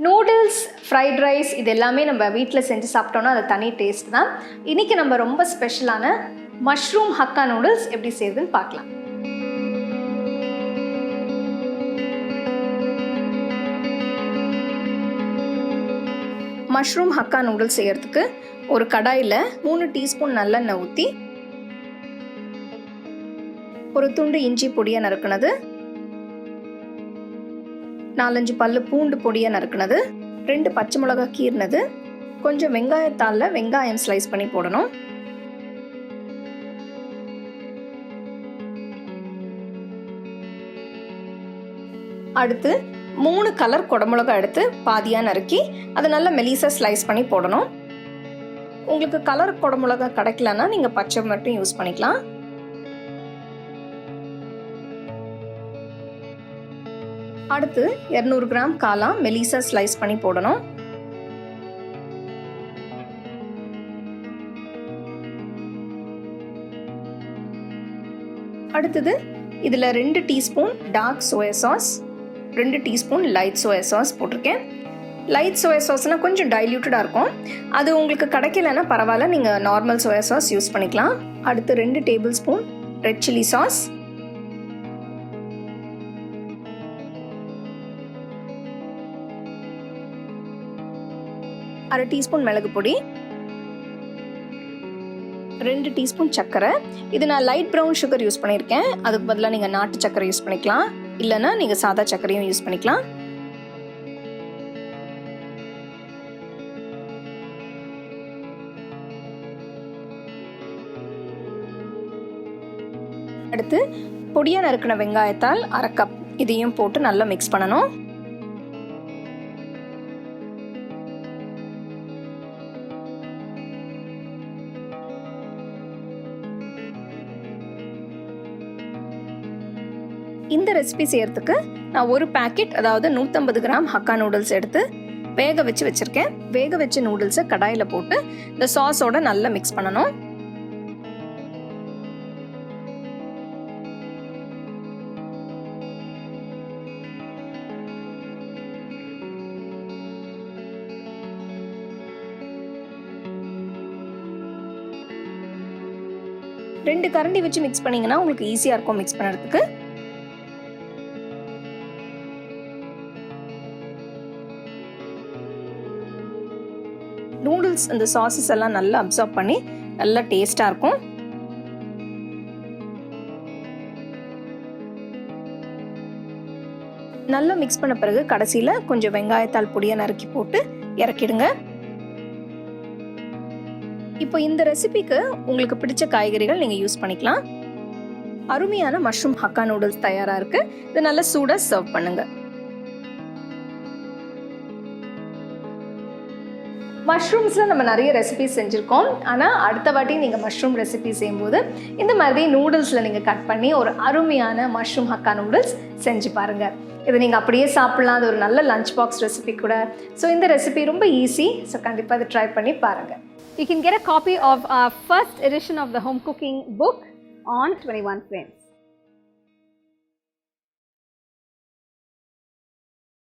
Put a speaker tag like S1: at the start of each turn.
S1: Noodles, fried rice இது எல்லாமே நம்ம வீட்டில் செஞ்சு சாப்பிட்டோன்னா அது தனி டேஸ்ட் தான். இன்றைக்கி நம்ம ரொம்ப ஸ்பெஷலான மஷ்ரூம் ஹக்கா நூடுல்ஸ் எப்படி செய்யுதுன்னு பார்க்கலாம். மஷ்ரூம் ஹக்கா நூடுல்ஸ் செய்கிறதுக்கு ஒரு கடாயில் 3 டீஸ்பூன் நல்லெண்ணெய் ஊற்றி, ஒரு துண்டு இஞ்சி பொடியை நறுக்குனது, 4-5 பல்லு பூண்டு பொடியை நறுக்குனது, 2 பச்சை மிளகாய் கீர்னது, கொஞ்சம் வெங்காயத்தாளில் வெங்காயம் ஸ்லைஸ் பண்ணி போடணும். அடுத்து 3 கலர் குடமிளகாய் எடுத்து பாதியாக நறுக்கி அதை நல்லா மெலிசாக ஸ்லைஸ் பண்ணி போடணும். உங்களுக்கு கலர் குடமிளகாய் கிடைக்கலன்னா நீங்கள் பச்சை மட்டும் யூஸ் பண்ணிக்கலாம். அடுத்து 200 கிராம் காளான் மெலிசா ஸ்லைஸ் பண்ணி போடணும். அடுத்தது இதில் 2 teaspoon dark soya sauce, 2 teaspoon light soya sauce போட்டிருக்கேன். லைட் சோயா சாஸ்னால் கொஞ்சம் டைல்யூட்டடாக இருக்கும். அது உங்களுக்கு கிடைக்கலன்னா பரவாயில்ல, நீங்கள் நார்மல் சோயா சாஸ் யூஸ் பண்ணிக்கலாம். அடுத்து 2 table spoon red chilli sauce, 1/2 teaspoon மிளகு பொடி, 2 டீஸ்பூன் சர்க்கரை. இது நான் லைட் ப்ரௌன் சுகர் யூஸ் பண்ணியிருக்கேன். அதுக்கு பதிலாக நீங்கள் நாட்டு சர்க்கரை யூஸ் பண்ணிக்கலாம், இல்லைன்னா நீங்கள் சாதா சர்க்கரையும் யூஸ் பண்ணிக்கலாம். அடுத்து பொடியாக நறுக்கின வெங்காயத்தால் 1/2 கப் இதையும் போட்டு நல்லா மிக்ஸ் பண்ணணும். இந்த ரெசிபி செய்யறதுக்கு நான் ஒரு பேக்கெட், அதாவது 150 கிராம் ஹக்கா நூடுல்ஸ் எடுத்து வேக வச்சு வச்சிருக்கேன். வேக வச்ச நூடுல்ஸை கடாயில் போட்டு இந்த சாஸோட நல்லா மிக்ஸ் பண்ணணும். ரெண்டு கரண்டி வச்சு மிக்ஸ் பண்ணிங்கன்னா உங்களுக்கு ஈஸியாக இருக்கும் மிக்ஸ் பண்ணுறதுக்கு. நூடுல்ஸ் இந்த சாஸஸ் எல்லாம் நல்லா அப்சார்ப் பண்ணி நல்லா டேஸ்டாக இருக்கும். நல்லா மிக்ஸ் பண்ண பிறகு கடைசியில் கொஞ்சம் வெங்காயத்தாள் பொடியை நறுக்கி போட்டு இறக்கிடுங்க. இப்போ இந்த ரெசிபிக்கு உங்களுக்கு பிடிச்ச காய்கறிகள் நீங்கள் யூஸ் பண்ணிக்கலாம். அருமையான மஷ்ரூம் ஹக்கா நூடுல்ஸ் தயாராக இருக்கு. இதை நல்லா சூடாக சர்வ் பண்ணுங்க. மஷ்ரூம்ஸில் நம்ம நிறைய ரெசிபிஸ் செஞ்சுருக்கோம். ஆனால் அடுத்த வாட்டி நீங்கள் மஷ்ரூம் ரெசிபி செய்யும்போது இந்த மாதிரி நூடுல்ஸில் நீங்கள் கட் பண்ணி ஒரு அருமையான மஷ்ரூம் ஹக்கா நூடுல்ஸ் செஞ்சு பாருங்கள். இதை நீங்கள் அப்படியே சாப்பிட்லாம். அது ஒரு நல்ல லஞ்ச் பாக்ஸ் ரெசிபி கூட. ஸோ இந்த ரெசிபி ரொம்ப ஈஸி. ஸோ கண்டிப்பாக அதை ட்ரை பண்ணி பாருங்கள்.
S2: You can get a copy of our first edition of the home cooking book on 21 frames.